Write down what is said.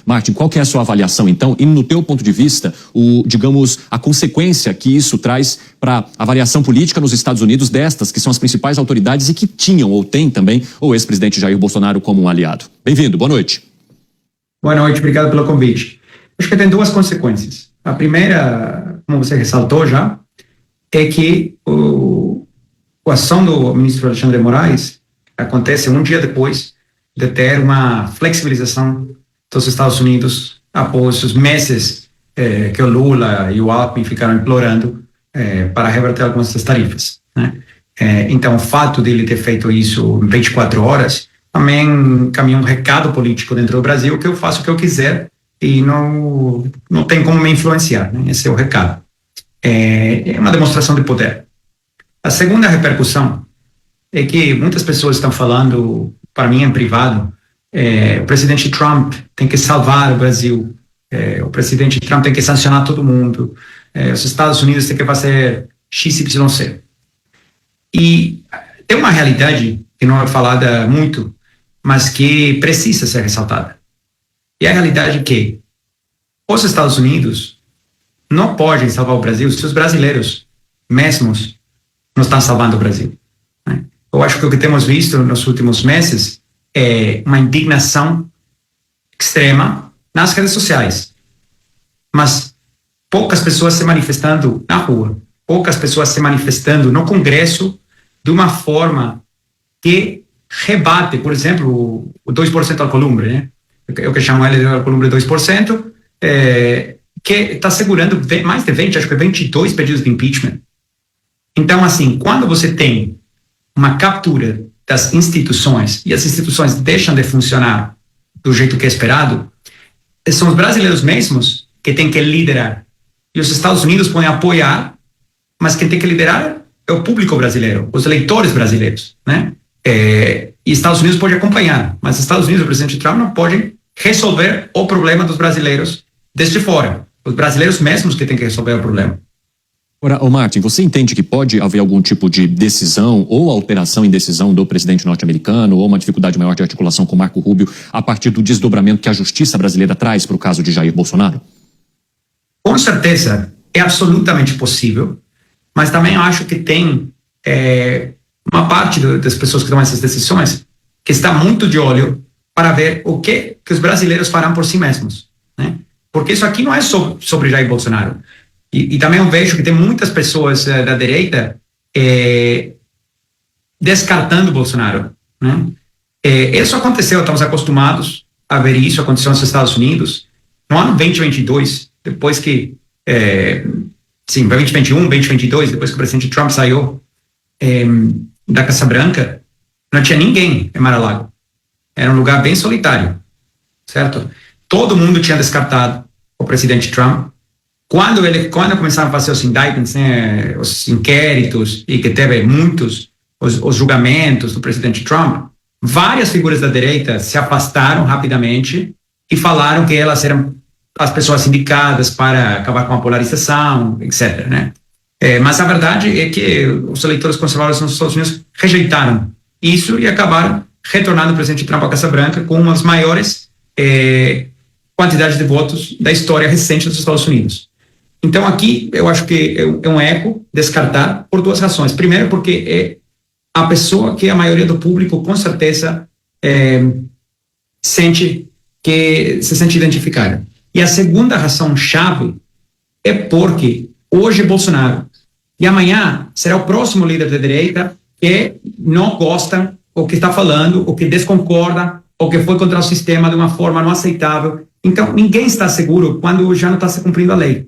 Martin, qual que é a sua avaliação, então, e no teu ponto de vista, a consequência que isso traz para a avaliação política nos Estados Unidos destas, que são as principais autoridades e que tinham ou têm também o ex-presidente Jair Bolsonaro como um aliado? Bem-vindo, boa noite. Boa noite, obrigado pelo convite. Acho que tem duas consequências. A primeira, como você ressaltou já, é que a ação do ministro Alexandre de Moraes acontece um dia depois de ter uma flexibilização dos Estados Unidos após os meses que o Lula e o Alckmin ficaram implorando para reverter algumas das tarifas, né? Então, o fato dele ter feito isso em 24 horas também caminha um recado político dentro do Brasil que eu faço o que eu quiser e não tem como me influenciar, né? Esse é o recado. É uma demonstração de poder. A segunda repercussão é que muitas pessoas estão falando, para mim em privado, o presidente Trump tem que salvar o Brasil, o presidente Trump tem que sancionar todo mundo, os Estados Unidos têm que fazer XYZ. E tem uma realidade que não é falada muito, mas que precisa ser ressaltada. E a realidade é que os Estados Unidos não podem salvar o Brasil se os brasileiros mesmos não estão salvando o Brasil, né? Eu acho que o que temos visto nos últimos meses é uma indignação extrema nas redes sociais, mas poucas pessoas se manifestando na rua, poucas pessoas se manifestando no Congresso de uma forma que rebate, por exemplo, o 2% Alcolumbre, né? Eu que chamo ele de Alcolumbre 2%, que está segurando mais de 20, acho que 22 pedidos de impeachment. Então, assim, quando você tem uma captura das instituições e as instituições deixam de funcionar do jeito que é esperado, são os brasileiros mesmos que têm que liderar. E os Estados Unidos podem apoiar, mas quem tem que liderar é o público brasileiro, os eleitores brasileiros, né? E Estados Unidos pode acompanhar, mas Estados Unidos, o presidente Trump, não pode resolver o problema dos brasileiros desde fora. Os brasileiros mesmos que têm que resolver o problema. Ora, Martin, você entende que pode haver algum tipo de decisão ou alteração em decisão do presidente norte-americano ou uma dificuldade maior de articulação com Marco Rubio a partir do desdobramento que a justiça brasileira traz para o caso de Jair Bolsonaro? Com certeza, é absolutamente possível, mas também eu acho que tem uma parte das pessoas que tomam essas decisões que está muito de olho para ver o que os brasileiros farão por si mesmos, né? Porque isso aqui não é sobre Jair Bolsonaro. E também eu vejo que tem muitas pessoas da direita descartando Bolsonaro, né? Isso aconteceu, estamos acostumados a ver isso, aconteceu nos Estados Unidos, no ano 2022, depois que, 2021, 2022, depois que o presidente Trump saiu da Casa Branca, não tinha ninguém em Mar-a-Lago. Era um lugar bem solitário, certo? Todo mundo tinha descartado o presidente Trump. Quando começaram a fazer os indictments, né, os inquéritos, e que teve muitos, os julgamentos do presidente Trump, várias figuras da direita se afastaram rapidamente e falaram que elas eram as pessoas indicadas para acabar com a polarização, etc., né? Mas a verdade é que os eleitores conservadores nos Estados Unidos rejeitaram isso e acabaram retornando o presidente Trump à Casa Branca com as maiores quantidades de votos da história recente dos Estados Unidos. Então, aqui, eu acho que é um eco descartar por duas razões. Primeiro, porque é a pessoa que a maioria do público, com certeza, se sente identificada. E a segunda razão-chave é porque hoje Bolsonaro e amanhã será o próximo líder da direita que não gosta o que está falando, o que desconcorda, ou que foi contra o sistema de uma forma não aceitável. Então, ninguém está seguro quando já não está se cumprindo a lei.